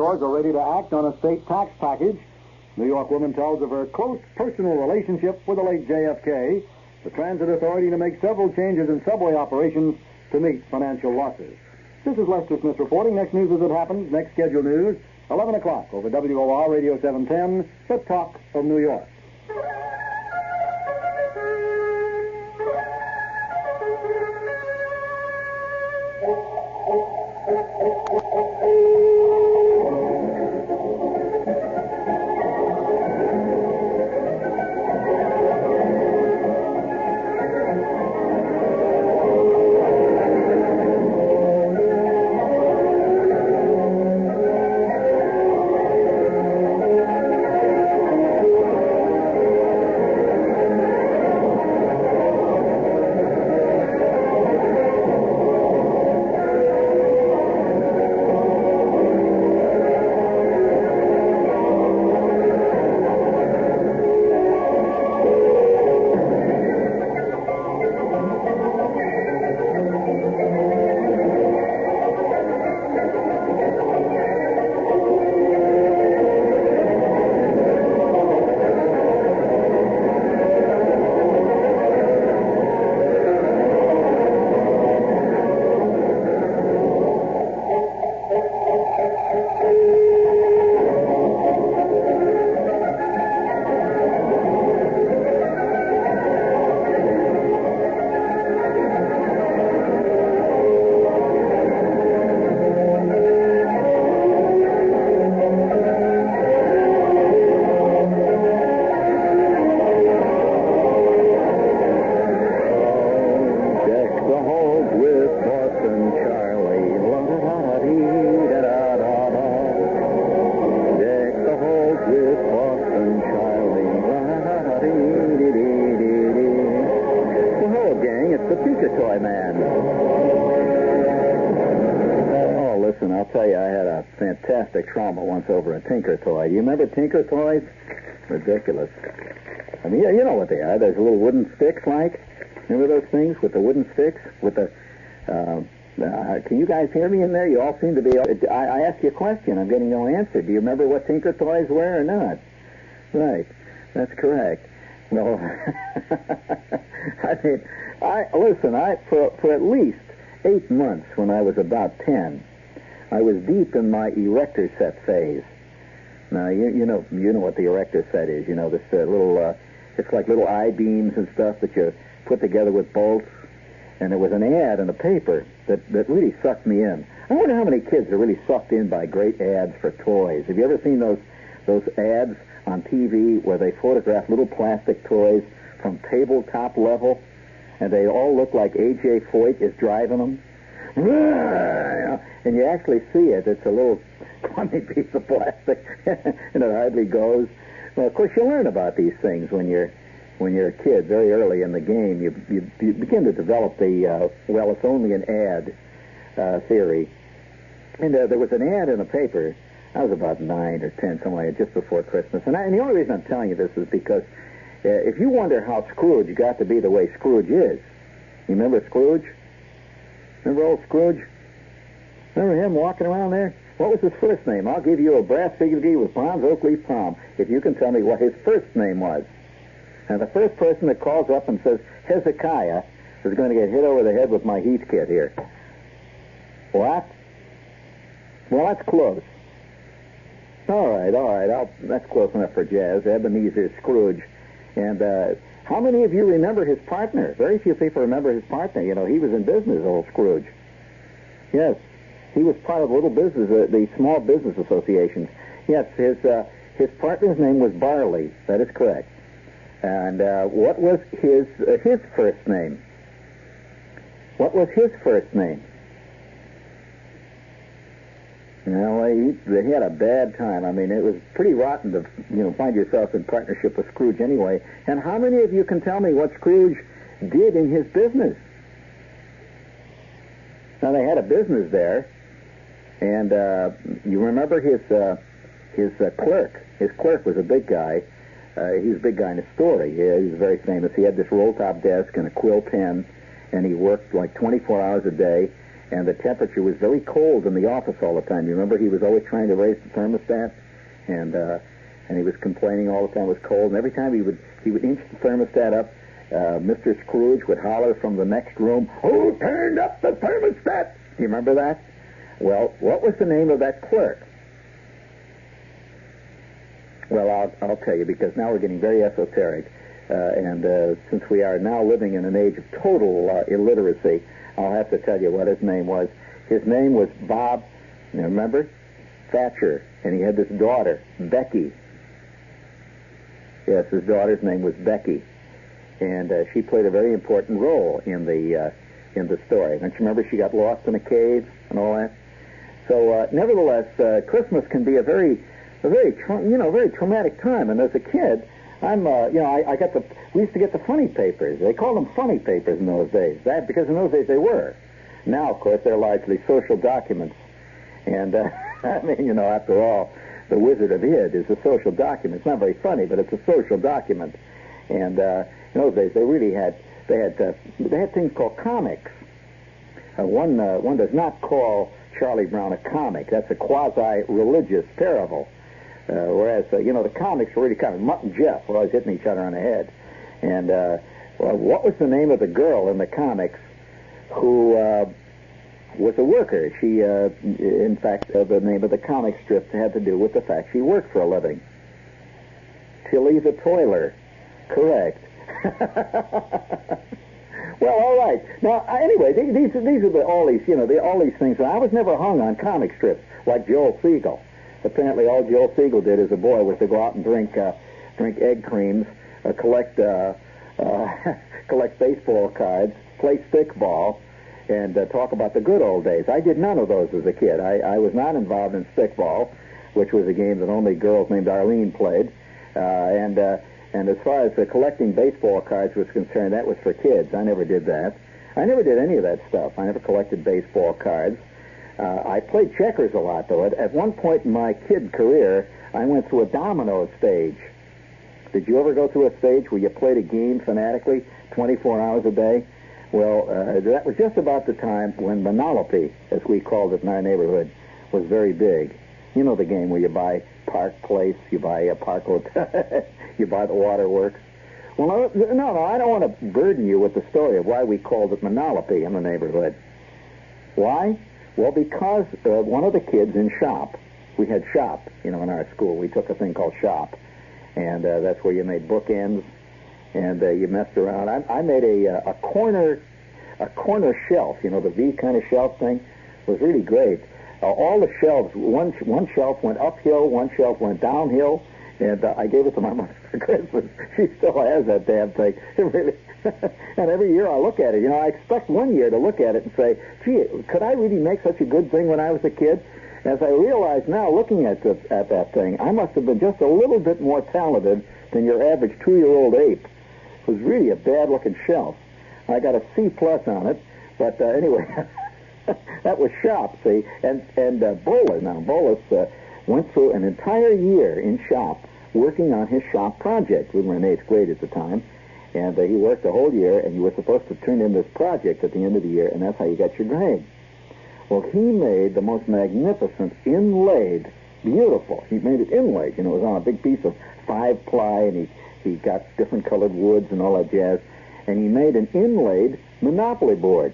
Stores are ready to act on a state tax package. New York woman tells of her close personal relationship with the late JFK, the transit authority to make several changes in subway operations to meet financial losses. This is Lester Smith reporting. Next news as it happens, next scheduled news, 11 o'clock over WOR Radio 710, the Talk of New York. Trauma once over a Tinker toy. Do you remember Tinker toys? Ridiculous. I mean, you know what they are. There's little wooden sticks, like. Remember those things with the wooden sticks? With the, can you guys hear me in there? You all seem to be... I asked you a question. I'm getting no answer. Do you remember what Tinker toys were or not? Right. That's correct. Well, I mean, for at least 8 months when I was about 10, I was deep in my erector set phase. Now, you know what the erector set is. You know, this little, it's like little I-beams and stuff that you put together with bolts. And there was an ad in the paper that really sucked me in. I wonder how many kids are really sucked in by great ads for toys. Have you ever seen those ads on TV where they photograph little plastic toys from tabletop level, and they all look like A.J. Foyt is driving them? And you actually see it. It's a little crummy piece of plastic, and it hardly goes. Well, of course, you learn about these things when you're a kid, very early in the game. You begin to develop the it's only an ad theory. And there was an ad in a paper. I was about 9 or 10, something like that, just before Christmas. And the only reason I'm telling you this is because if you wonder how Scrooge got to be the way Scrooge is, you remember Scrooge? Remember old Scrooge? Remember him walking around there? What was his first name? I'll give you a brass figurine with bronze oak leaf palm if you can tell me what his first name was. And the first person that calls up and says, Hezekiah, is going to get hit over the head with my heat kit here. What? Well, that's close. All right. That's close enough for Jazz. Ebenezer Scrooge. And how many of you remember his partner? Very few people remember his partner. You know, he was in business, old Scrooge. Yes, he was part of little business, the small business associations. Yes, his partner's name was Barley. That is correct. And what was his first name? What was his first name? Well, he had a bad time. I mean, it was pretty rotten to, find yourself in partnership with Scrooge anyway. And how many of you can tell me what Scrooge did in his business? Now, they had a business there, and you remember his clerk. His clerk was a big guy. He was a big guy in the story. He was very famous. He had this roll-top desk and a quill pen, and he worked like 24 hours a day. and the temperature was very cold in the office all the time. You remember he was always trying to raise the thermostat, and he was complaining all the time it was cold. And every time he would inch the thermostat up, Mr. Scrooge would holler from the next room, "Who turned up the thermostat?" Do you remember that? Well, what was the name of that clerk? Well, I'll tell you, because now we're getting very esoteric, and since we are now living in an age of total illiteracy, I'll have to tell you what his name was. His name was Bob, you remember? Thatcher, and he had this daughter, Becky. Yes, his daughter's name was Becky, and she played a very important role in the story. Don't you remember she got lost in a cave and all that? So, nevertheless, Christmas can be a very traumatic time. And as a kid, we used to get the funny papers. They called them funny papers in those days. Because in those days they were. Now, of course, they're largely social documents. And after all, the Wizard of Id is a social document. It's not very funny, but it's a social document. And in those days, they had things called comics. One does not call Charlie Brown a comic. That's a quasi-religious parable. Whereas, the comics were really comic. Mutt and Jeff were always hitting each other on the head. And, what was the name of the girl in the comics who was a worker? She, in fact, the name of the comic strip had to do with the fact she worked for a living. Tilly the Toiler. Correct. Well, all right. Now, anyway, these are all these things. I was never hung on comic strips like Joel Siegel. Apparently, all Joel Siegel did as a boy was to go out and drink egg creams, collect baseball cards, play stickball, and talk about the good old days. I did none of those as a kid. I was not involved in stickball, which was a game that only girls named Arlene played, and as far as collecting baseball cards was concerned, that was for kids. I never did that. I never did any of that stuff. I never collected baseball cards. I played checkers a lot, though. At one point in my kid career, I went through a domino stage. Did you ever go through a stage where you played a game fanatically 24 hours a day? Well, that was just about the time when Monopoly, as we called it in our neighborhood, was very big. You know the game where you buy Park Place, you buy a Park Hotel, you buy the Waterworks. Well, no, I don't want to burden you with the story of why we called it Monopoly in the neighborhood. Why? Well, because one of the kids in shop, we had shop, in our school. We took a thing called shop, and that's where you made bookends, and you messed around. I made a corner shelf, the V kind of shelf thing. It was really great. All the shelves, one shelf went uphill, one shelf went downhill, and I gave it to my mother for Christmas. She still has that damn thing. It really, and every year I look at it. I expect one year to look at it and say, gee, could I really make such a good thing when I was a kid? As I realize now, looking at that thing, I must have been just a little bit more talented than your average 2-year-old ape. It was really a bad-looking shelf. I got a C+ on it, but anyway... That was shop, see, and Bolus went through an entire year in shop working on his shop project. We were in 8th grade at the time, and he worked the whole year, and you were supposed to turn in this project at the end of the year, and that's how you got your grade. Well, he made the most magnificent inlaid, beautiful. He made it inlaid, it was on a big piece of 5-ply, and he got different colored woods and all that jazz, and he made an inlaid Monopoly board.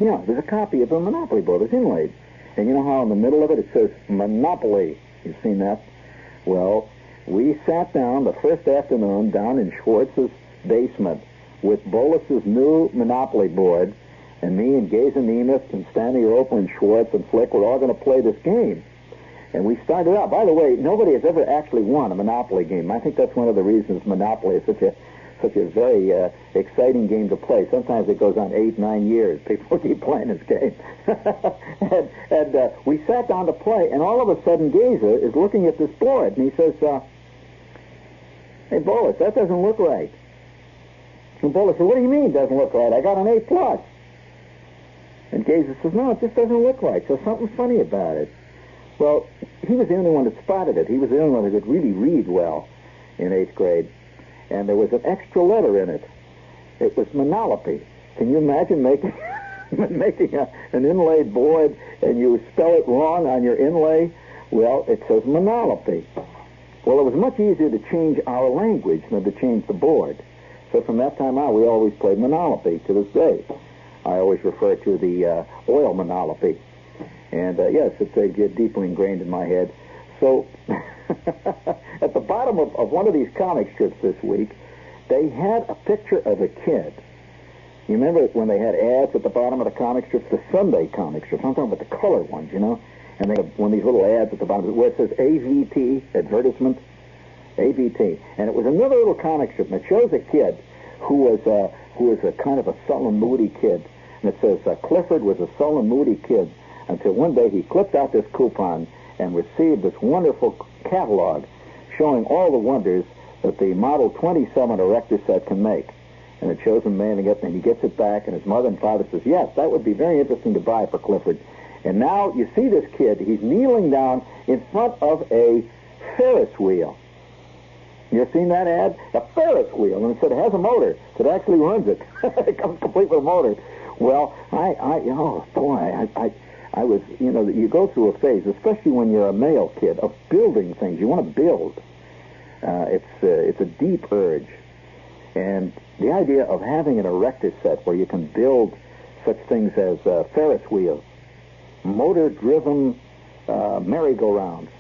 Yeah, there's a copy of the Monopoly board. It's inlaid. And you know how in the middle of it says Monopoly? You've seen that? Well, we sat down the first afternoon down in Schwartz's basement with Bolus's new Monopoly board, and me and Gaze and Nemeth and Stanley Roper and Schwartz and Flick were all going to play this game. And we started out. By the way, nobody has ever actually won a Monopoly game. I think that's one of the reasons Monopoly is such a very exciting game to play. Sometimes it goes on 8-9 years. People keep playing this game. and we sat down to play, and all of a sudden Gazer is looking at this board, and he says, hey, Bolus, that doesn't look right. And Bolus said, what do you mean it doesn't look right? I got an A+. And Gazer says, no, it just doesn't look right. So something's funny about it. Well, he was the only one that spotted it. He was the only one that could really read well in 8th grade. And there was an extra letter in it. It was Monopoly. Can you imagine making making an inlaid board and you spell it wrong on your inlay, well, it says monolopy. Well, it was much easier to change our language than to change the board. So from that time on, we always played monolopy to this day. I always refer to the oil monolopy. And yes, it's deeply ingrained in my head. So at the bottom of one of these comic strips this week, they had a picture of a kid. You remember when they had ads at the bottom of the comic strips, the Sunday comic strips? I'm talking about the color ones, you know? And they have one of these little ads at the bottom where it says AVT, advertisement, AVT. And it was another little comic strip, and it shows a kid who was a kind of a sullen, moody kid. And it says, Clifford was a sullen, moody kid until one day he clipped out this coupon and received this wonderful catalog showing all the wonders that the Model 27 erector set can make. And it shows him manning it, and he gets it back, and his mother and father says, yes, that would be very interesting to buy for Clifford. And now you see this kid, he's kneeling down in front of a Ferris wheel. You ever seen that ad? A Ferris wheel. And it said it has a motor that actually runs it. It comes complete with a motor. Well, I was, you know, you go through a phase, especially when you're a male kid, of building things. You want to build. It's a deep urge. And the idea of having an erector set where you can build such things as Ferris wheels, motor-driven merry-go-rounds.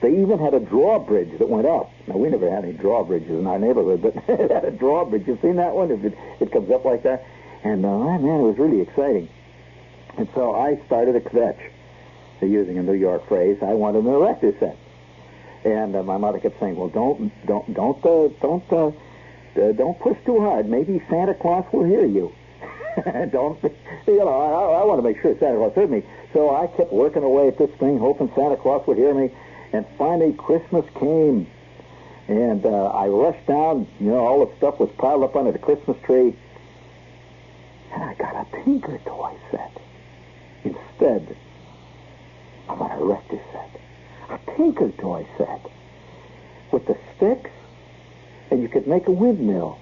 They even had a drawbridge that went up. Now, we never had any drawbridges in our neighborhood, but it had a drawbridge. You seen that one? It comes up like that. And, man, it was really exciting. And so I started a kvetch, using a New York phrase. I wanted an erector set. And my mother kept saying, well, don't push too hard. Maybe Santa Claus will hear you. Don't, you know, I want to make sure Santa Claus heard me. So I kept working away at this thing, hoping Santa Claus would hear me. And finally, Christmas came. And I rushed down. You know, all the stuff was piled up under the Christmas tree. And I got a Tinker toy set instead of an erector set. A Tinker toy set with the sticks, and you could make a windmill.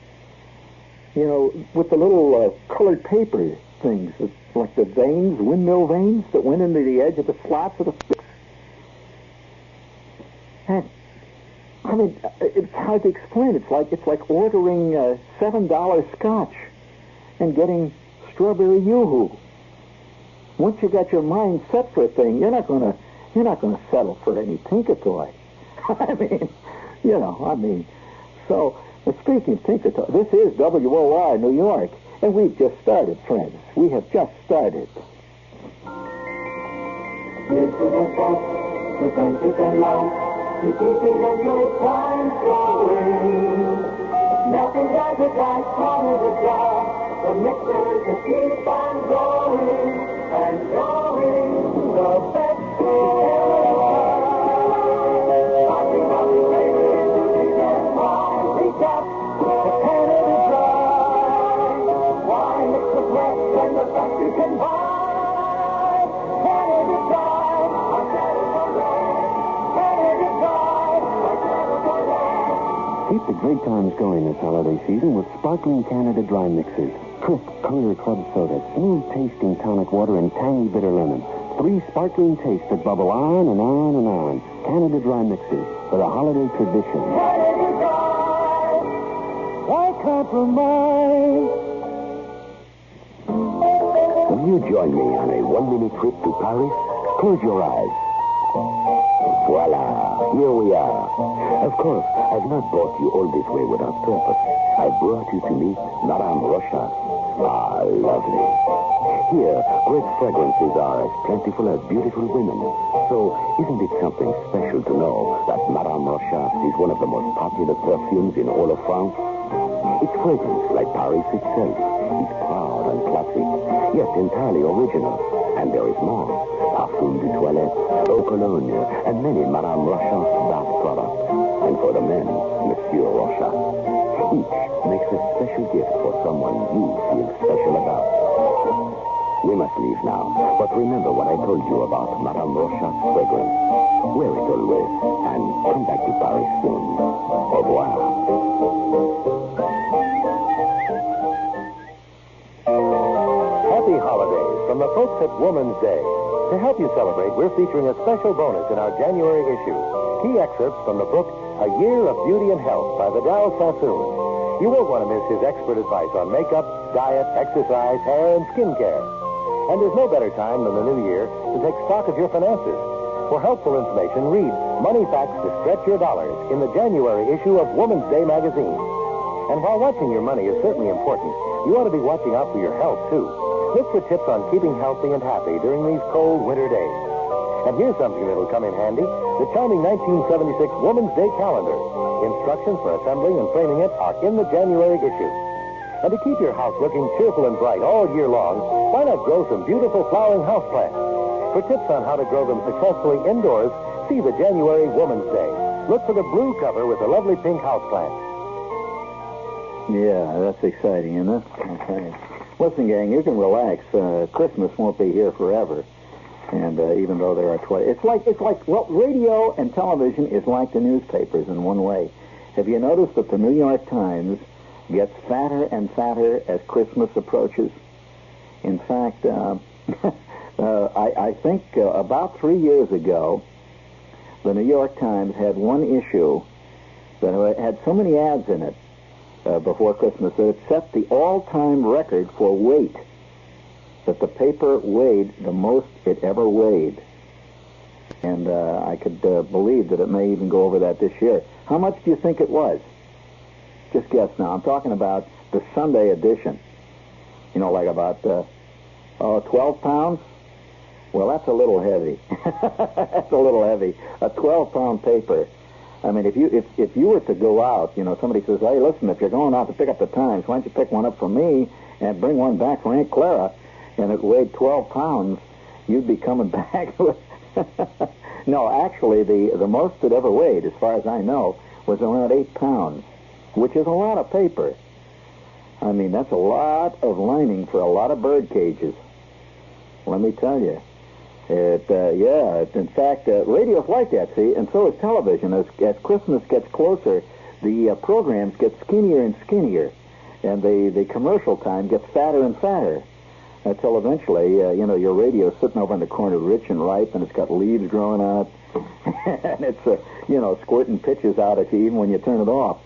You know, with the little colored paper things, like the vanes, windmill vanes that went into the edge of the slots of the sticks. And I mean, it's hard to explain. It's like ordering $7 scotch and getting strawberry yoo-hoo. Once you got your mind set for a thing, you're not gonna settle for any Tinker toy. So speaking of Tinker toy, this is WOR New York, and we've just started, friends. We have just started. This is a book to friendship and love. To keep it a good time going. Nothing does it like part of the job. The mixer to keep on going and going. The best is ever. Talking about the flavors to keep them wine. Reach up to Canada Dry. Wine mix the best and the best you can buy. Canada Dry. Our terrible land. Canada Dry. Our terrible land. Keep the great times going this holiday season with sparkling Canada Dry mixers. Crisp, clear club soda, smooth-tasting tonic water, and tangy bitter lemon. 3 sparkling tastes that bubble on and on and on. Canada Dry mixers for the holiday tradition. Canada Dry. Why compromise? Will you join me on a one-minute trip to Paris? Close your eyes. Voila, here we are. Of course, I've not brought you all this way without purpose. I brought you to meet Madame Rocha. Ah, lovely. Here, great fragrances are as plentiful as beautiful women. So, isn't it something special to know that Madame Rocha is one of the most popular perfumes in all of France? Its fragrance, like Paris itself, is proud and classic, yet entirely original. And there is more. Parfum de toilette, eau cologne, and many Madame Rocha bath products. And for the men, Monsieur Rocha. Each makes a special gift for someone you feel special about. We must leave now, but remember what I told you about Madame Rocha's fragrance. Wear it always, and come back to Paris soon. Au revoir. Happy holidays. Woman's Day. To help you celebrate, we're featuring a special bonus in our January issue. Key excerpts from the book, A Year of Beauty and Health by Vidal Sassoon. You won't want to miss his expert advice on makeup, diet, exercise, hair, and skincare. And there's no better time than the new year to take stock of your finances. For helpful information, read Money Facts to Stretch Your Dollars in the January issue of Woman's Day magazine. And while watching your money is certainly important, you ought to be watching out for your health, too. Look for tips on keeping healthy and happy during these cold winter days. And here's something that'll come in handy, the charming 1976 Woman's Day calendar. Instructions for assembling and framing it are in the January issue. And to keep your house looking cheerful and bright all year long, why not grow some beautiful flowering houseplants? For tips on how to grow them successfully indoors, see the January Woman's Day. Look for the blue cover with the lovely pink houseplant. Yeah, that's exciting, isn't it? Okay. Listen, gang, you can relax. Christmas won't be here forever. And even though there are 20... It's like, well, radio and television is like the newspapers in one way. Have you noticed that the New York Times gets fatter and fatter as Christmas approaches? In fact, I think about 3 years ago, the New York Times had one issue that had so many ads in it before Christmas that it set the all-time record for weight, that the paper weighed the most it ever weighed. And I could believe that it may even go over that this year. How much do you think it was? Just guess now. I'm talking about the Sunday edition. You know, like about 12 pounds? Well, that's a little heavy. That's a little heavy. A 12-pound paper. I mean, if you were to go out, you know, somebody says, hey, listen, if you're going out to pick up the Times, why don't you pick one up for me and bring one back for Aunt Clara, and it weighed 12 pounds, you'd be coming back with... No, actually, the most it ever weighed, as far as I know, was around 8 pounds, which is a lot of paper. I mean, that's a lot of lining for a lot of bird cages. Let me tell you. In fact, radio's like that, see, and so is television. As Christmas gets closer, the programs get skinnier and skinnier, and the commercial time gets fatter and fatter, until eventually, your radio's sitting over in the corner, rich and ripe, and it's got leaves growing out, and it's, squirting pitches out at you even when you turn it off.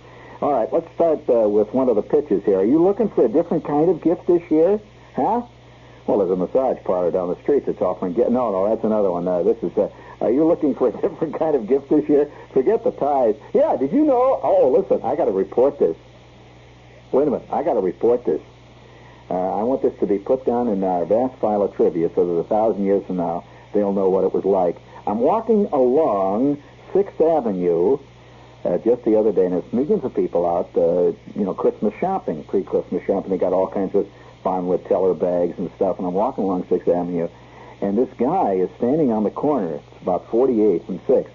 All right, let's start with one of the pitches here. Are you looking for a different kind of gift this year? Huh? Well, there's a massage parlor down the street that's offering... No, that's another one. This is... are you looking for a different kind of gift this year? Forget the ties. Yeah, did you know... Oh, listen, I got to report this. Wait a minute, I got to report this. I want this to be put down in our vast file of trivia so that 1,000 years from now, they'll know what it was like. I'm walking along 6th Avenue just the other day, and there's millions of people out, Christmas shopping, pre-Christmas shopping. They got all kinds of Bonwood teller bags and stuff, and I'm walking along 6th Avenue, and this guy is standing on the corner. It's about 48th and 6th,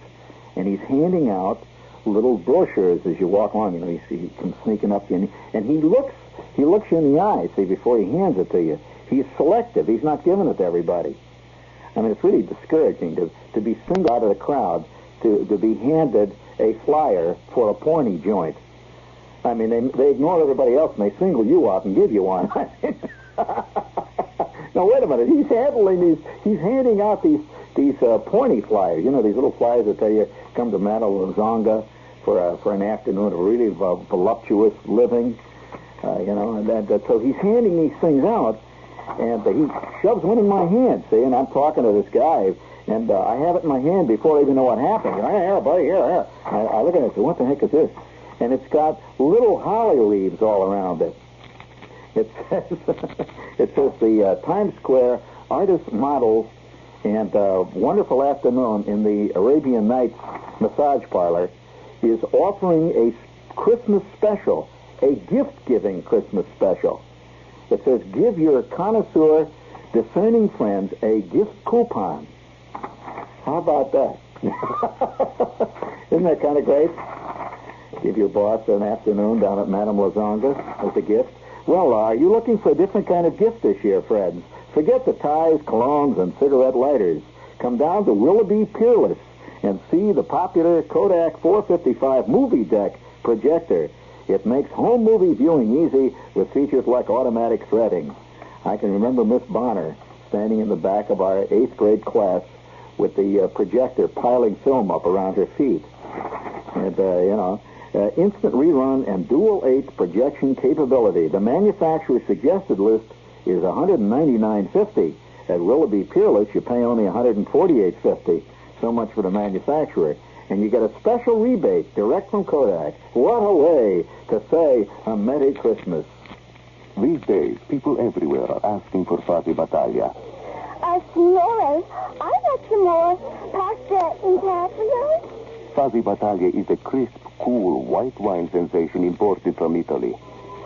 and he's handing out little brochures as you walk along. He comes sneaking up to you, and he looks you in the eye, see, before he hands it to you. He's selective. He's not giving it to everybody. I mean, it's really discouraging to be singled out of the crowd to be handed a flyer for a porny joint. I mean, they ignore everybody else, and they single you out and give you one. Now, wait a minute. He's handing out these porny flyers. These little flyers that tell you, come to Manalazonga for an afternoon of really voluptuous living. So he's handing these things out, and he shoves one in my hand, see, and I'm talking to this guy, and I have it in my hand before I even know what happened. Here, buddy, here. I look at it and say, what the heck is this? And it's got little holly leaves all around it. It says the Times Square Artist Models and Wonderful Afternoon in the Arabian Nights massage parlor is offering a Christmas special, a gift-giving Christmas special. It says, give your connoisseur, discerning friends a gift coupon. How about that? Isn't that kind of great? Give your boss an afternoon down at Madame Lazonga as a gift. Well, are you looking for a different kind of gift this year, friends? Forget the ties, colognes, and cigarette lighters. Come down to Willoughby Peerless and see the popular Kodak 455 movie deck projector. It makes home movie viewing easy with features like automatic threading. I can remember Miss Bonner standing in the back of our 8th grade class with the projector piling film up around her feet. And, instant rerun and dual 8 projection capability. The manufacturer's suggested list is $199.50. At Willoughby Peerless, you pay only $148.50. So much for the manufacturer. And you get a special rebate direct from Kodak. What a way to say a Merry Christmas. These days, people everywhere are asking for Fuzzy Battaglia. Signore, I want some more pasta in Caprio. Fuzzy Battaglia is a crisp, cool, white wine sensation imported from Italy.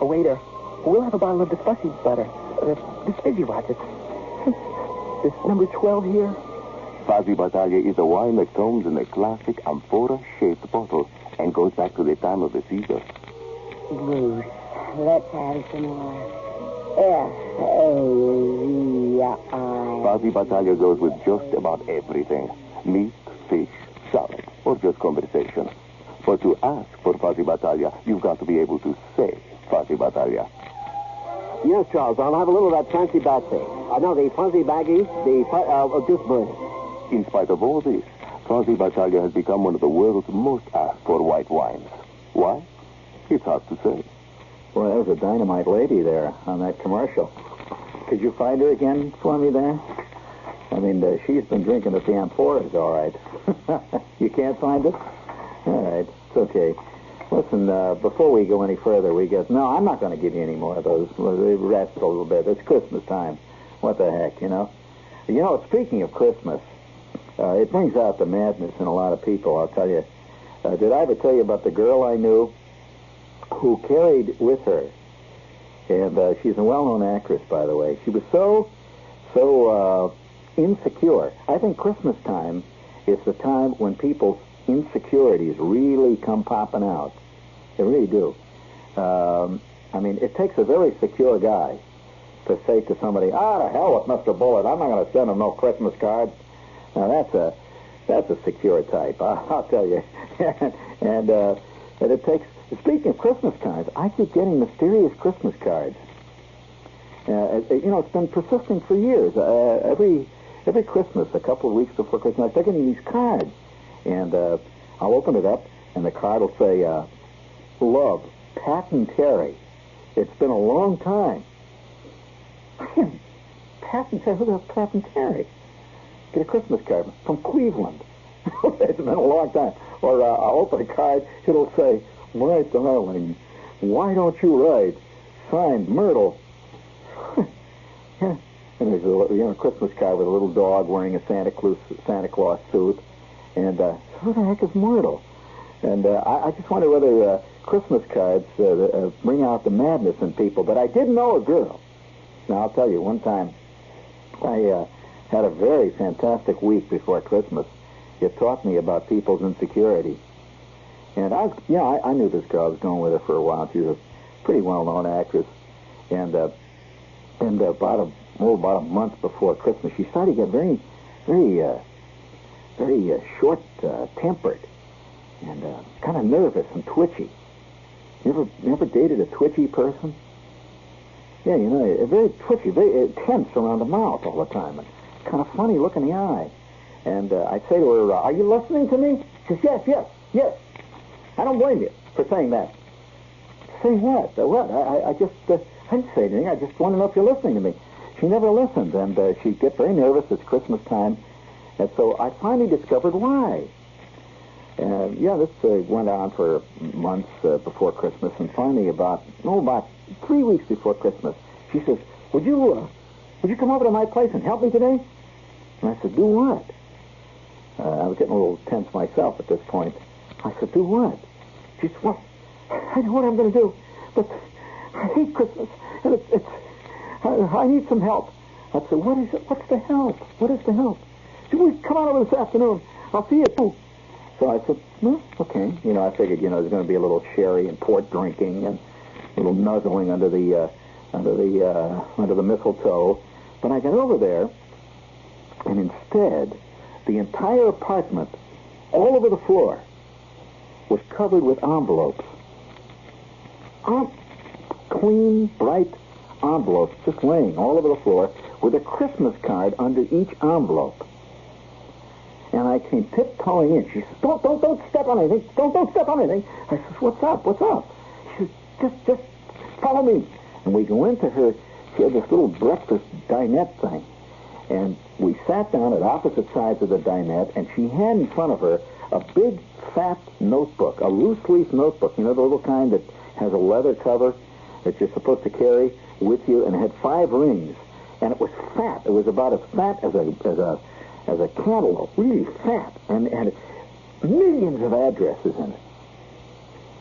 Oh, waiter, we'll have a bottle of the fussy butter. This fizzy water. This number 12 here. Fuzzy Battaglia is a wine that comes in a classic amphora-shaped bottle and goes back to the time of the Caesars. Bruce, let's have some more. F-A-Z-I. Fuzzy Battaglia goes with just about everything. Meat, fish, salad, or just conversation. But to ask for Fuzzy Battaglia, you've got to be able to say Fuzzy Battaglia. Yes, Charles, I'll have a little of that fancy batsy. No, the fuzzy baggies, the juice bird. In spite of all this, Fuzzy Battaglia has become one of the world's most asked for white wines. Why? It's hard to say. Boy, that was a dynamite lady there on that commercial. Could you find her again for me there? I mean, she's been drinking at the Amphoras, all right. You can't find it? All right, it's okay. Listen, before we go any further, no, I'm not going to give you any more of those. Rest a little bit. It's Christmas time. What the heck, you know? You know, speaking of Christmas, it brings out the madness in a lot of people, I'll tell you. Did I ever tell you about the girl I knew who carried with her? And she's a well-known actress, by the way. She was so insecure. I think Christmas time is the time when people's insecurities really come popping out. They really do. I mean, it takes a very secure guy to say to somebody, to hell with Mr. Bullitt. I'm not going to send him no Christmas card. Now, that's a secure type, I'll tell you. and it takes... Speaking of Christmas cards, I keep getting mysterious Christmas cards. It's been persisting for years. Every Christmas, a couple of weeks before Christmas, I start getting these cards. And I'll open it up, and the card will say, Love, Pat and Terry. It's been a long time. Pat and Terry? Who the hell's Pat and Terry? Get a Christmas card from Cleveland. It's been a long time. Or I'll open a card, it'll say, My darling, why don't you write? Signed, Myrtle. And there's a Christmas card with a little dog wearing a Santa Claus suit. And who the heck is Myrtle? And I just wonder whether Christmas cards bring out the madness in people. But I did know a girl. Now, I'll tell you, one time I had a very fantastic week before Christmas. It taught me about people's insecurity. And I knew this girl. I was going with her for a while. She was a pretty well-known actress. And about a month before Christmas, she started to get very short-tempered and kind of nervous and twitchy. You ever dated a twitchy person? Yeah, very twitchy, very tense around the mouth all the time, and kind of funny look in the eye. And I'd say to her, "Are you listening to me?" She says, "Yes. I don't blame you for saying that." Say what? What? I didn't say anything. I just want to know if you're listening to me. She never listened, and she'd get very nervous. It's Christmas time. And so I finally discovered why. This went on for months before Christmas, and finally about 3 weeks before Christmas, she says, Would you come over to my place and help me today? And I said, do what? I was getting a little tense myself at this point. I said, do what? She said, well, I know what I'm going to do, but I hate Christmas, and I need some help. I said, what is it? What's the help? What is the help? She said, well, come on over this afternoon. I'll see you too. So I said, well, okay. I figured, there's going to be a little sherry and port drinking and a little nuzzling under the mistletoe. But I got over there, and instead, the entire apartment, all over the floor, was covered with envelopes. Clean, bright envelopes just laying all over the floor with a Christmas card under each envelope. And I came tiptoeing in. She says, don't step on anything. Don't step on anything. I says, what's up? She says, just follow me. And we go into her. She had this little breakfast dinette thing. And we sat down at opposite sides of the dinette, and she had in front of her a big, fat notebook, a loose-leaf notebook. You know, the little kind that has a leather cover that you're supposed to carry with you, and it had 5 rings. And it was fat. It was about as fat as a cantaloupe, really fat, and had millions of addresses in it.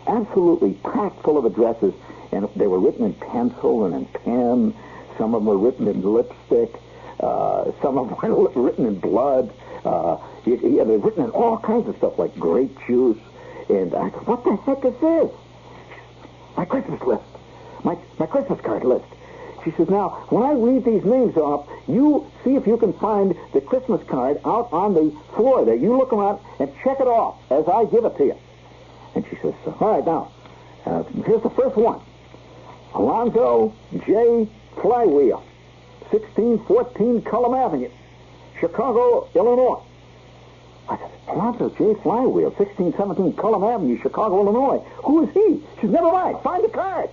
Absolutely packed full of addresses, and they were written in pencil and in pen. Some of them were written in lipstick. Some of them were written in blood. They were written in all kinds of stuff, like grape juice. And I said, what the heck is this? My Christmas list. My Christmas card list. She says, now, when I read these names off, you see if you can find the Christmas card out on the floor there. You look around and check it off as I give it to you. And she says, all right, now, here's the first one. Alonzo J. Flywheel, 1614 Cullum Avenue, Chicago, Illinois. I said, Alonzo J. Flywheel, 1617 Cullum Avenue, Chicago, Illinois. Who is he? She says, never mind, find the card.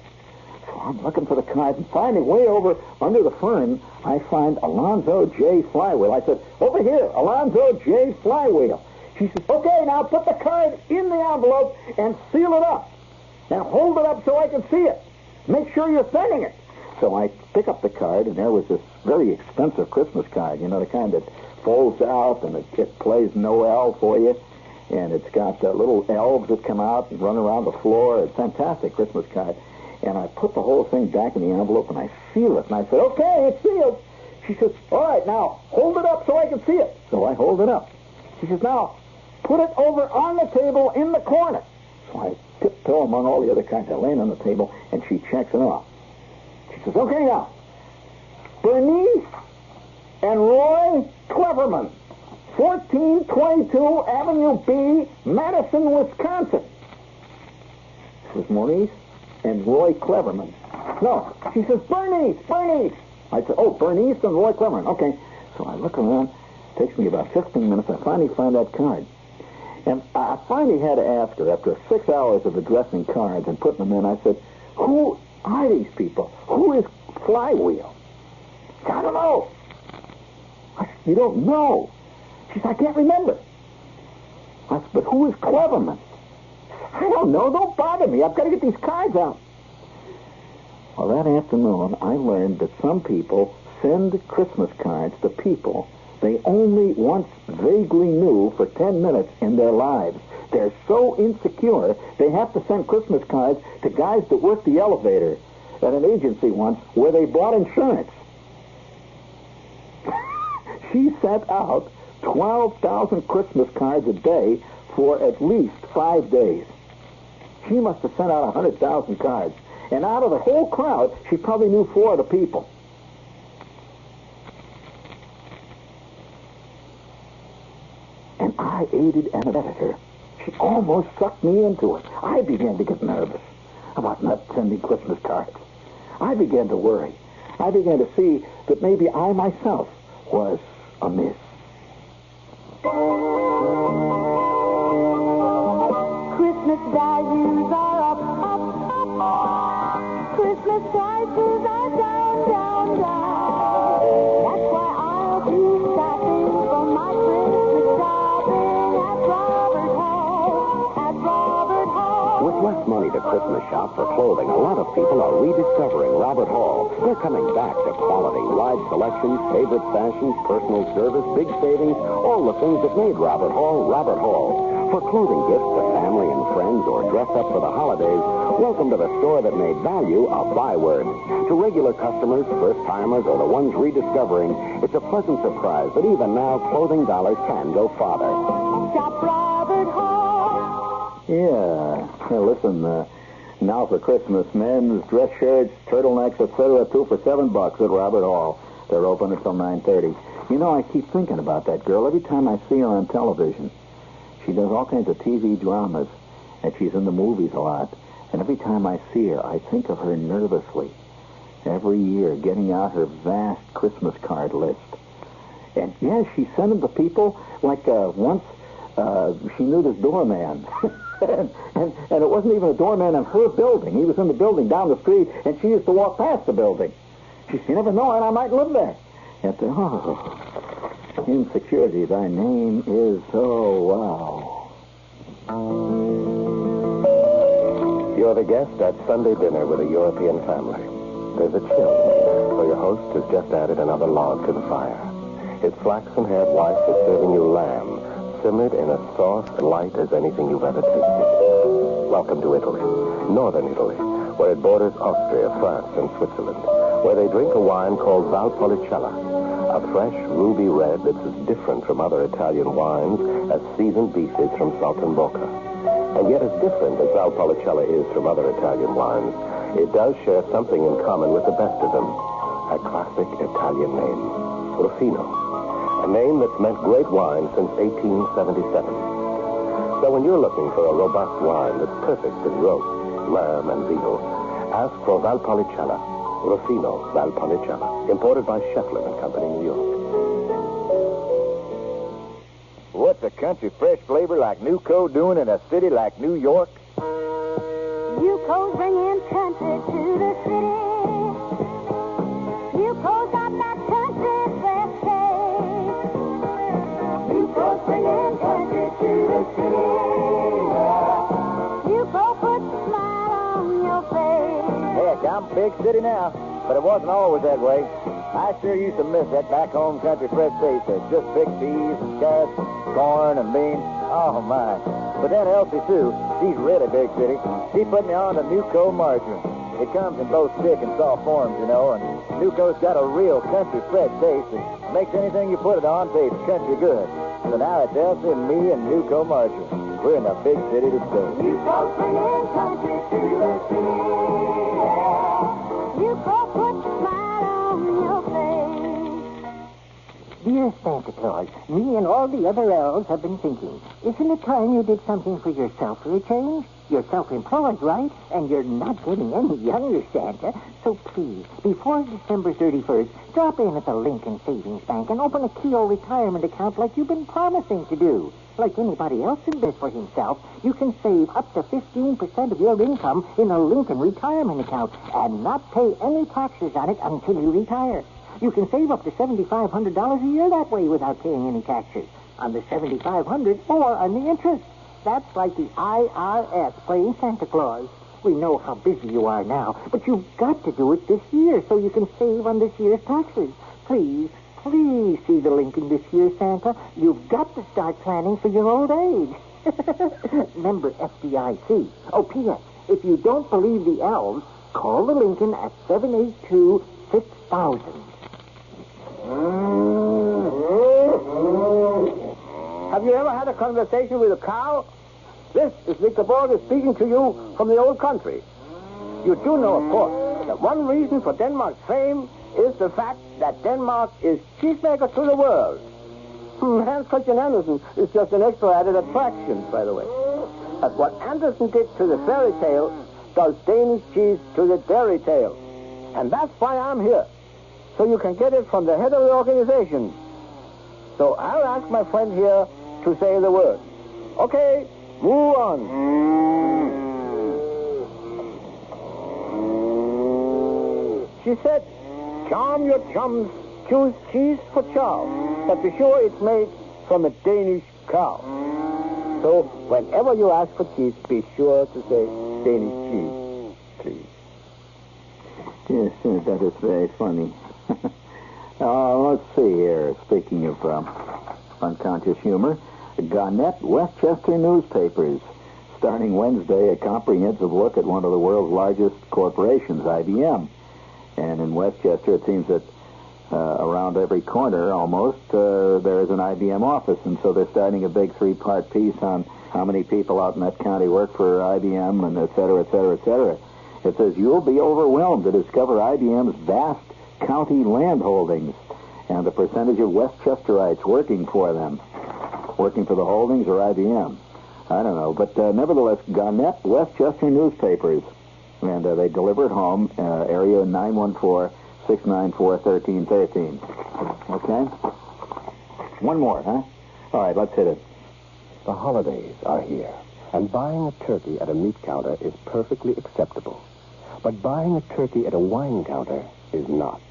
So I'm looking for the card, and finally, way over under the fern, I find Alonzo J. Flywheel. I said, over here, Alonzo J. Flywheel. She says, okay, now put the card in the envelope and seal it up. And hold it up so I can see it. Make sure you're sending it. So I pick up the card, and there was this very expensive Christmas card, you know, the kind that folds out, and it plays Noel for you. And it's got little elves that come out and run around the floor. It's a fantastic Christmas card. And I put the whole thing back in the envelope, and I seal it. And I said, okay, it's sealed. She says, all right, now, hold it up so I can see it. So I hold it up. She says, now, put it over on the table in the corner. So I tiptoe among all the other cards. I lay it on the table, and she checks it off. She says, okay, now, Bernice and Roy Cleverman, 1422 Avenue B, Madison, Wisconsin. This is Maurice and Roy Cleverman. No, she says, Bernice. I said, oh, Bernice and Roy Cleverman. Okay. So I look around. It takes me about 15 minutes. I finally find that card. And I finally had to ask her, after 6 hours of addressing cards and putting them in, I said, who are these people? Who is Flywheel? She said, I don't know. I said, you don't know? She said, I can't remember. I said, but who is Cleverman? I don't know. Don't bother me. I've got to get these cards out. Well, that afternoon, I learned that some people send Christmas cards to people they only once vaguely knew for 10 minutes in their lives. They're so insecure, they have to send Christmas cards to guys that work the elevator at an agency once where they bought insurance. She sent out 12,000 Christmas cards a day for at least 5 days. She must have sent out 100,000 cards. And out of the whole crowd, she probably knew 4 of the people. And I aided and abetted her. She almost sucked me into it. I began to get nervous about not sending Christmas cards. I began to worry. I began to see that maybe I myself was amiss. Christmas values are up. Christmas prices are down. That's why I'll be shopping for my Christmas shopping at Robert Hall. With less money to Christmas shop for clothing, a lot of people are rediscovering Robert Hall. They're coming back to quality, wide selections, favorite fashions, personal service, big savings, all the things that made Robert Hall, Robert Hall. For clothing gifts to family and friends or dress up for the holidays, welcome to the store that made value a byword. To regular customers, first-timers, or the ones rediscovering, it's a pleasant surprise that even now clothing dollars can go farther. Shop Robert Hall. Yeah. Well, listen, now for Christmas, men's dress shirts, turtlenecks, etc., 2 for $7 at Robert Hall. They're open until 9:30. You know, I keep thinking about that girl every time I see her on television. She does all kinds of TV dramas, and she's in the movies a lot. And every time I see her, I think of her nervously. every year, getting out her vast Christmas card list. And, yeah, she sent them to people like once she knew this doorman. and it wasn't even a doorman in her building. He was in the building down the street, and she used to walk past the building. She said, you never know, and I might live there. And said, oh, insecurity, thy name is, oh, wow. You're the guest at Sunday dinner with a European family. There's a chill in the air, so your host has just added another log to the fire. His flaxen-haired wife is serving you lamb, simmered in a sauce light as anything you've ever tasted. Welcome to Italy, northern Italy, where it borders Austria, France, and Switzerland, where they drink a wine called Valpolicella, a fresh ruby red that's as different from other Italian wines as seasoned beef is from Saltimbocca. And yet as different as Valpolicella is from other Italian wines, it does share something in common with the best of them, a classic Italian name, Rufino, a name that's meant great wine since 1877. So when you're looking for a robust wine that's perfect in roast, lamb, and veal, ask for Valpolicella, Rufino Valpolicella, imported by Scheffler and Company, New York. What's a country fresh flavor like Nuco doing in a city like New York? Nuco's bringing country to the city. Nuco's got that country fresh taste. Nuco's bringing country to the city. Nuco puts a smile on your face. Heck, I'm a big city now, but it wasn't always that way. I sure used to miss that back-home country fresh taste of just big peas and carrots, corn and beans. Oh, my. But then Elsie, too, she's really big city. She put me on to Nuco margarine. It comes in both thick and soft forms, you know, and Nuco's got a real country fresh taste that makes anything you put it on taste country good. So now it's Elsie and me and Nuco margarine. We're in a big city to stay. Nuco's bringing country to the city. Nuco puts a smile on your face. Dear Santa Claus, me and all the other elves have been thinking, isn't it time you did something for yourself for a change? You're self-employed, right? And you're not getting any younger, Santa. So please, before December 31st, drop in at the Lincoln Savings Bank and open a Keogh retirement account like you've been promising to do. Like anybody else in this for himself, you can save up to 15% of your income in a Lincoln retirement account and not pay any taxes on it until you retire. You can save up to $7,500 a year that way without paying any taxes on the $7,500 or on the interest. That's like the IRS playing Santa Claus. We know how busy you are now, but you've got to do it this year so you can save on this year's taxes. Please see the Lincoln this year, Santa. You've got to start planning for your old age. Member FDIC. Oh, P.S. If you don't believe the elves, call the Lincoln at 782-6000. Have you ever had a conversation with a cow? This is Victor Borger speaking to you from the old country. You do know, of course, that one reason for Denmark's fame is the fact that Denmark is cheesemaker to the world. Hans Christian Andersen is just an extra added attraction, by the way. But what Andersen did to the fairy tale does Danish cheese to the dairy tale. And that's why I'm here. So you can get it from the head of the organization. So I'll ask my friend here to say the word. Okay, move on. She said, charm your chums, choose cheese for chow, but be sure it's made from a Danish cow. So whenever you ask for cheese, be sure to say Danish cheese, please. Yes, that is very funny. Let's see here. Speaking of unconscious humor, Gannett Westchester newspapers. Starting Wednesday, a comprehensive look at one of the world's largest corporations, IBM. And in Westchester, it seems that around every corner, almost, there is an IBM office. And so they're starting a big 3-part piece on how many people out in that county work for IBM, and et cetera, et cetera, et cetera. It says, you'll be overwhelmed to discover IBM's vast county land holdings and the percentage of Westchesterites working for them. Working for the holdings or IBM? I don't know. But nevertheless, Gannett Westchester newspapers. And they deliver it home, area 914-694-1313. Okay? One more, huh? All right, let's hit it. The holidays are here, and buying a turkey at a meat counter is perfectly acceptable. But buying a turkey at a wine counter is not.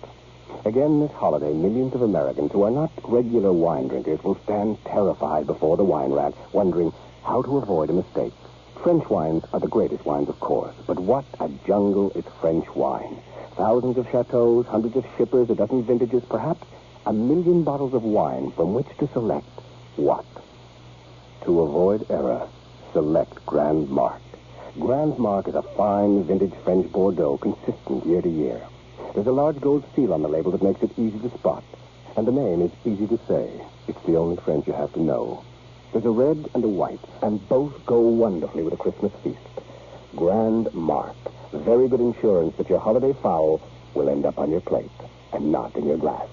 Again, this holiday, millions of Americans who are not regular wine drinkers will stand terrified before the wine rack, wondering how to avoid a mistake. French wines are the greatest wines, of course, but what a jungle is French wine. Thousands of chateaux, hundreds of shippers, a dozen vintages, perhaps 1 million bottles of wine from which to select what? To avoid error, select Grand Marque. Grand Marque is a fine, vintage French Bordeaux, consistent year to year. There's a large gold seal on the label that makes it easy to spot. And the name is easy to say. It's the only French you have to know. There's a red and a white, and both go wonderfully with a Christmas feast. Grand Marque. Very good insurance that your holiday fowl will end up on your plate and not in your glass.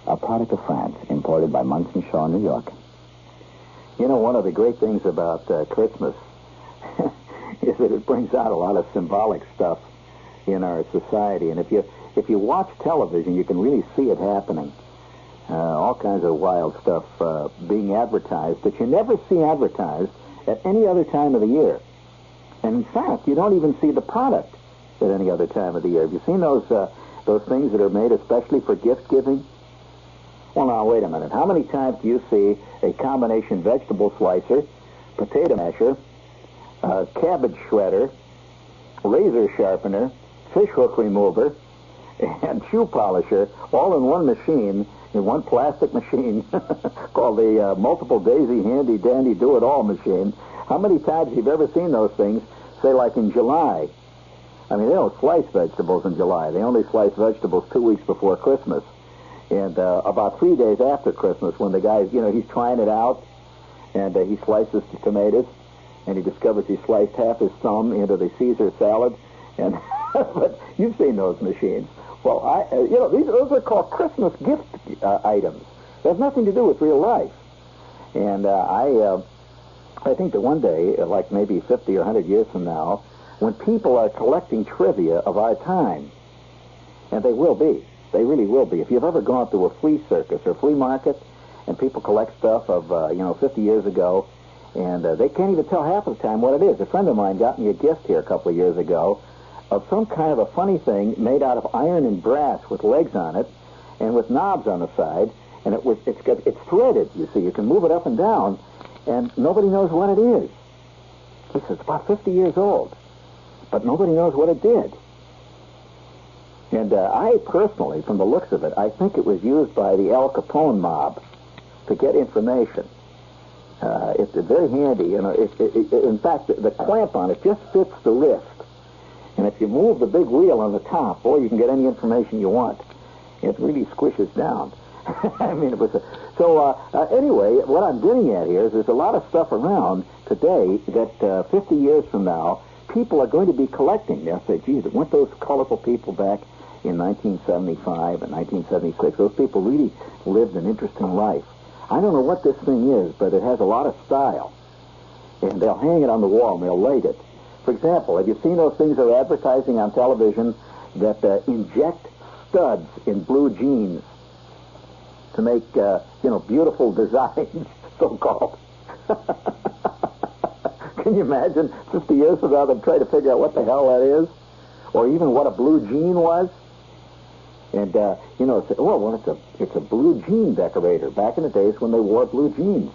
A product of France, imported by Munson Shaw, New York. You know, one of the great things about Christmas is that it brings out a lot of symbolic stuff in our society. And if you watch television, you can really see it happening. All kinds of wild stuff being advertised that you never see advertised at any other time of the year. And in fact, you don't even see the product at any other time of the year. Have you seen those things that are made especially for gift giving? Well, now, wait a minute. How many times do you see a combination vegetable slicer, potato masher, cabbage shredder, razor sharpener, fish hook remover, and shoe polisher all in one machine, in one plastic machine called the multiple daisy handy dandy do-it-all machine? How many times you've ever seen those things, say like in July? I mean, they don't slice vegetables in July. They only slice vegetables 2 weeks before Christmas. And about 3 days after Christmas, when the guy's, he's trying it out, and he slices the tomatoes, and he discovers he sliced half his thumb into the Caesar salad. And but you've seen those machines. Well, those are called Christmas gift items. They have nothing to do with real life. And I think that one day, like maybe 50 or 100 years from now, when people are collecting trivia of our time, and they will be, they really will be. If you've ever gone to a flea circus or flea market, and people collect stuff of 50 years ago, and they can't even tell half of the time what it is. A friend of mine got me a gift here a couple of years ago of some kind of a funny thing made out of iron and brass with legs on it and with knobs on the side, and it's threaded. You see, you can move it up and down, and nobody knows what it is. He says it's about 50 years old, but nobody knows what it did. And I personally, from the looks of it, I think it was used by the Al Capone mob to get information. It's very handy. In fact, the clamp on it just fits the wrist. And if you move the big wheel on the top, boy, you can get any information you want. It really squishes down. I mean, it was... Anyway, what I'm getting at here is there's a lot of stuff around today that 50 years from now, people are going to be collecting. They'll say, geez, weren't those colorful people back in 1975 and 1976? Those people really lived an interesting life. I don't know what this thing is, but it has a lot of style. And they'll hang it on the wall and they'll light it. For example, have you seen those things they're advertising on television that inject studs in blue jeans to make, beautiful designs, so-called? Can you imagine 50 years from now they'll try to figure out what the hell that is? Or even what a blue jean was? And, it's a blue jean decorator back in the days when they wore blue jeans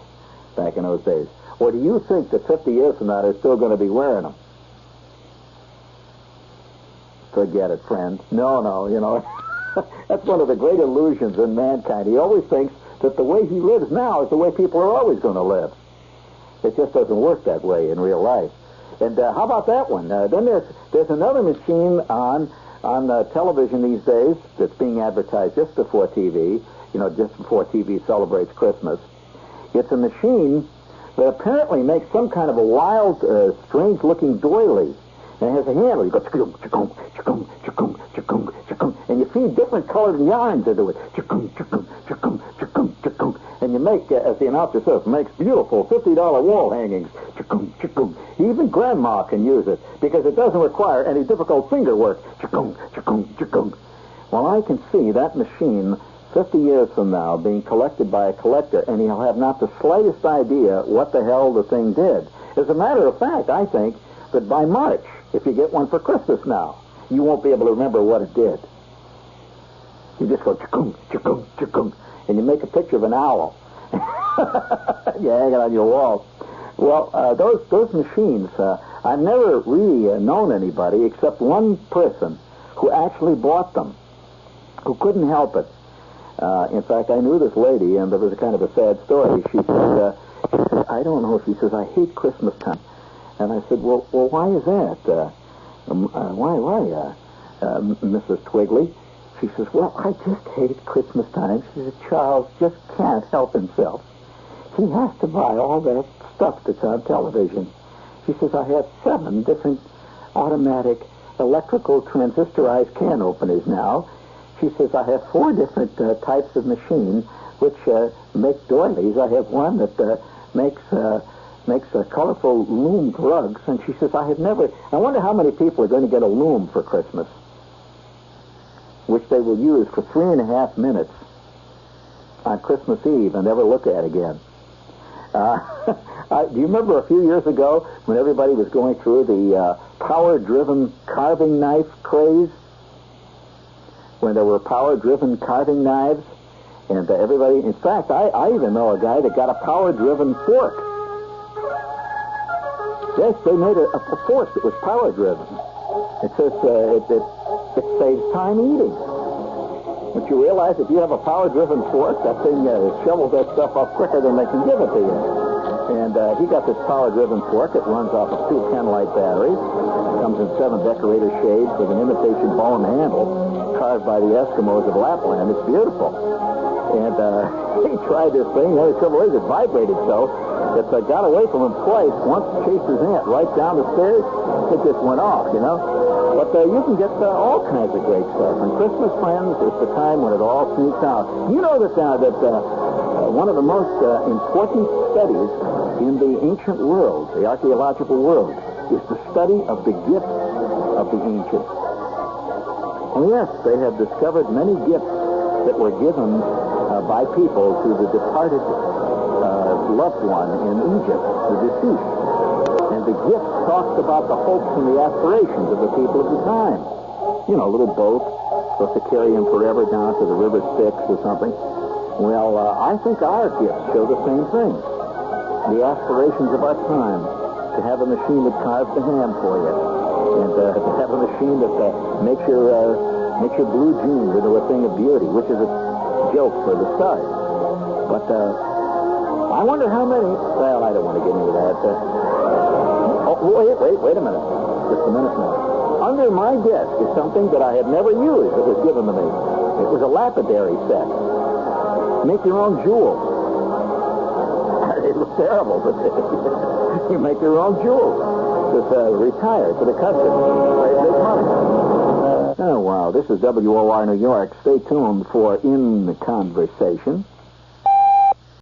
back in those days. Or do you think that 50 years from now they're still going to be wearing them? Forget it, friend. No, that's one of the great illusions in mankind. He always thinks that the way he lives now is the way people are always going to live. It just doesn't work that way in real life. And how about that one? Then there's another machine on television these days that's being advertised just before TV, just before TV celebrates Christmas. It's a machine that apparently makes some kind of a wild, strange-looking doily. And it has a handle. You go, chickum, chickum, chickum, chickum, chickum, chickum, and you feed different colored yarns into it. Chickum, chickum, chickum, chickum, chickum. And you make, as the announcer says, makes beautiful $50 wall hangings. Chickum, chickum. Even Grandma can use it because it doesn't require any difficult finger work. Chikung, chikung, chikung. Well, I can see that machine 50 years from now being collected by a collector, and he'll have not the slightest idea what the hell the thing did. As a matter of fact, I think that by March, if you get one for Christmas now, you won't be able to remember what it did. You just go chikung, chikung, chikung, and you make a picture of an owl. You hang it on your wall. Well, those machines, I've never really known anybody except one person who actually bought them, who couldn't help it. In fact, I knew this lady, and there was a kind of a sad story. She said, I don't know. She says, I hate Christmas time. And I said, well, why is that? Why, Mrs. Twigley? She says, well, I just hate Christmas time. She says, Charles just can't help himself. He has to buy all that stuff that's on television. She says, I have 7 different automatic electrical transistorized can openers now. She says, I have 4 different types of machine which make doilies. I have one that makes colorful loomed rugs. And she says, I wonder how many people are going to get a loom for Christmas, which they will use for 3.5 minutes on Christmas Eve and never look at again. Do you remember a few years ago when everybody was going through the power-driven carving knife craze? When there were power-driven carving knives? And everybody... In fact, I even know a guy that got a power-driven fork. Yes, they made a fork that was power-driven. It says it saves time eating. But you realize if you have a power-driven fork, that thing shovels that stuff off quicker than they can give it to you. And he got this power-driven fork. It runs off of 2 Ken-Lite batteries. It comes in 7 decorator shades with an imitation bone handle carved by the Eskimos of Lapland. It's beautiful. And he tried this thing. The only trouble is it vibrated so that it got away from him twice. Once chased his aunt right down the stairs. It just went off, you know. But you can get all kinds of great stuff. And Christmas, friends, is the time when it all sneaks out. You know that one of the most important studies in the ancient world, the archaeological world, is the study of the gifts of the ancients. And yes, they have discovered many gifts that were given by people to the departed loved one in Egypt, the deceased. And the gift talks about the hopes and the aspirations of the people of the time. You know, a little boat supposed to carry him forever down to the river Styx or something. Well, I think our gifts show the same thing. The aspirations of our time. To have a machine that carves the ham for you. And to have a machine that makes your blue jeans into a thing of beauty, which is a joke for the start. But I wonder how many... Well, I don't want to get into that. Wait a minute. Just a minute now. Under my desk is something that I had never used that was given to me. It was a lapidary set. Make your own jewels. It was terrible, but you make your own jewels. Just retire to the country. Very big money. Oh, wow. This is WOR New York. Stay tuned for In the Conversation.